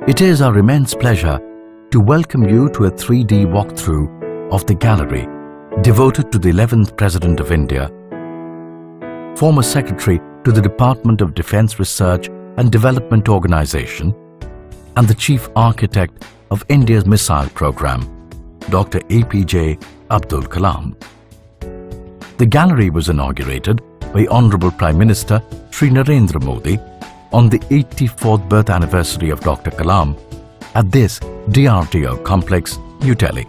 It is our immense pleasure to welcome you to a 3D walkthrough of the gallery devoted to the 11th President of India, former Secretary to the Department of Defence Research and Development Organization, and the Chief Architect of India's Missile Programme, Dr. APJ Abdul Kalam. The gallery was inaugurated by Honourable Prime Minister Shri Narendra Modi on the 84th birth anniversary of Dr. Kalam at this DRDO complex, New Delhi.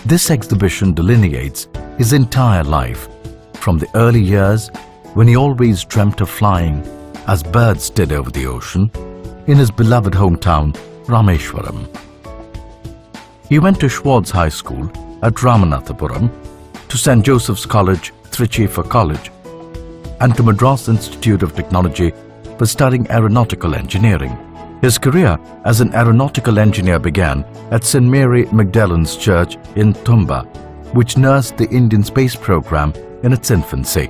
This exhibition delineates his entire life, from the early years when he always dreamt of flying as birds did over the ocean in his beloved hometown Rameswaram. He went to Schwartz High School at Ramanathapuram, to St. Joseph's College, Trichy for college, and to Madras Institute of Technology for studying aeronautical engineering. His career as an aeronautical engineer began at St. Mary Magdalene's Church in Tumba, which nursed the Indian space program in its infancy.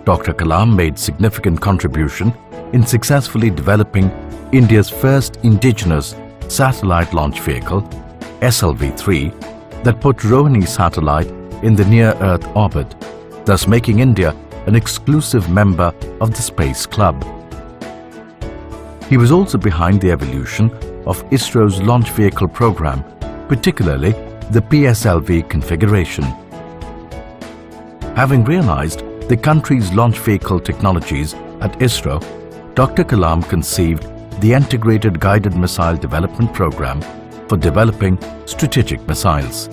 Dr. Kalam made significant contribution in successfully developing India's first indigenous satellite launch vehicle, SLV-3, that put Rohini satellite in the near-Earth orbit, thus making India an exclusive member of the Space Club. He was also behind the evolution of ISRO's launch vehicle program, particularly the PSLV configuration. Having realized the country's launch vehicle technologies at ISRO, Dr. Kalam conceived the Integrated Guided Missile Development Program for developing strategic missiles,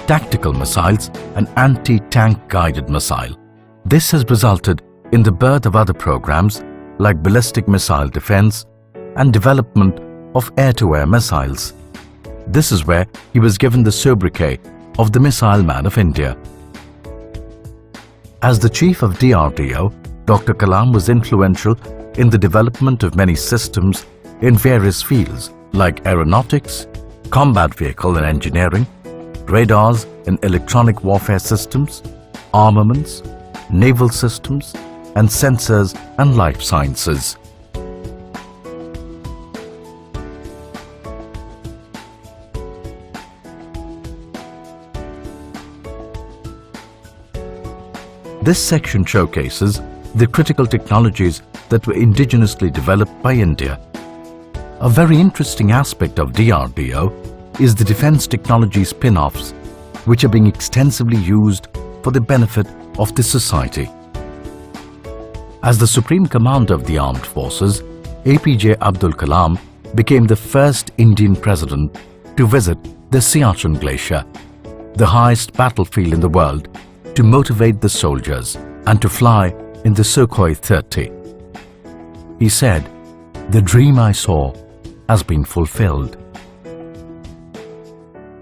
tactical missiles and anti-tank guided missile. This has resulted in the birth of other programs like ballistic missile defense and development of air-to-air missiles. This is where he was given the sobriquet of the Missile Man of India. As the chief of DRDO, Dr. Kalam was influential in the development of many systems in various fields like aeronautics, combat vehicle and engineering, radars and electronic warfare systems, armaments, naval systems, and sensors and life sciences. This section showcases the critical technologies that were indigenously developed by India. A very interesting aspect of DRDO is the defense technology spin-offs, which are being extensively used for the benefit of the society. As the Supreme Commander of the Armed Forces, APJ Abdul Kalam became the first Indian President to visit the Siachen Glacier, the highest battlefield in the world, to motivate the soldiers and to fly in the Sukhoi 30. He said, "The dream I saw has been fulfilled."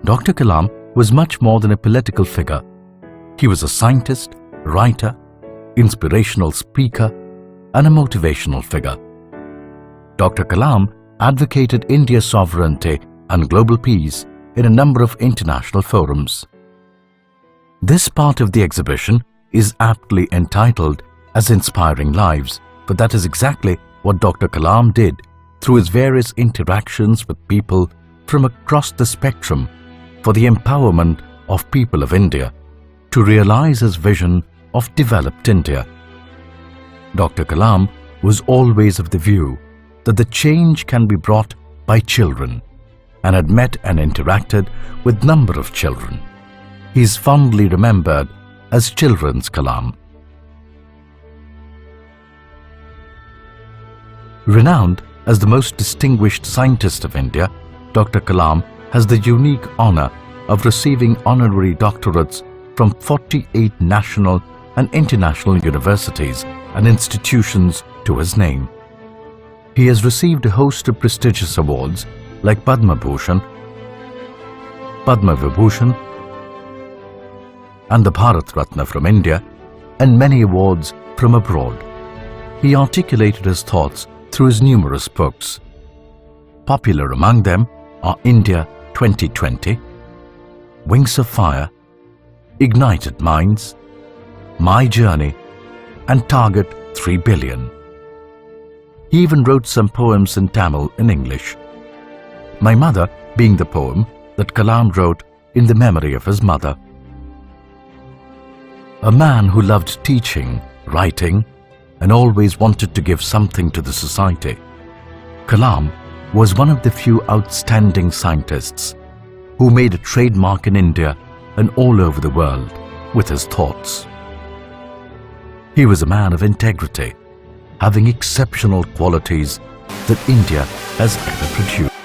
Dr. Kalam was much more than a political figure. He was a scientist, writer, inspirational speaker, and a motivational figure. Dr. Kalam advocated India's sovereignty and global peace in a number of international forums. This part of the exhibition is aptly entitled as Inspiring Lives, but that is exactly what Dr. Kalam did through his various interactions with people from across the spectrum for the empowerment of people of India to realize his vision of developed India. Dr. Kalam was always of the view that the change can be brought by children, and had met and interacted with a number of children. He is fondly remembered as Children's Kalam. Renowned as the most distinguished scientist of India, Dr. Kalam has the unique honor of receiving honorary doctorates from 48 national and international universities and institutions to his name. He has received a host of prestigious awards like Padma Bhushan, Padma Vibhushan and the Bharat Ratna from India, and many awards from abroad. He articulated his thoughts through his numerous books. Popular among them are India 2020, Wings of Fire, Ignited Minds, My Journey, and Target 3 Billion. He even wrote some poems in Tamil in English. My Mother being the poem that Kalam wrote in the memory of his mother. A man who loved teaching, writing, and always wanted to give something to the society, Kalam was one of the few outstanding scientists who made a trademark in India and all over the world with his thoughts. He was a man of integrity, having exceptional qualities that India has ever produced.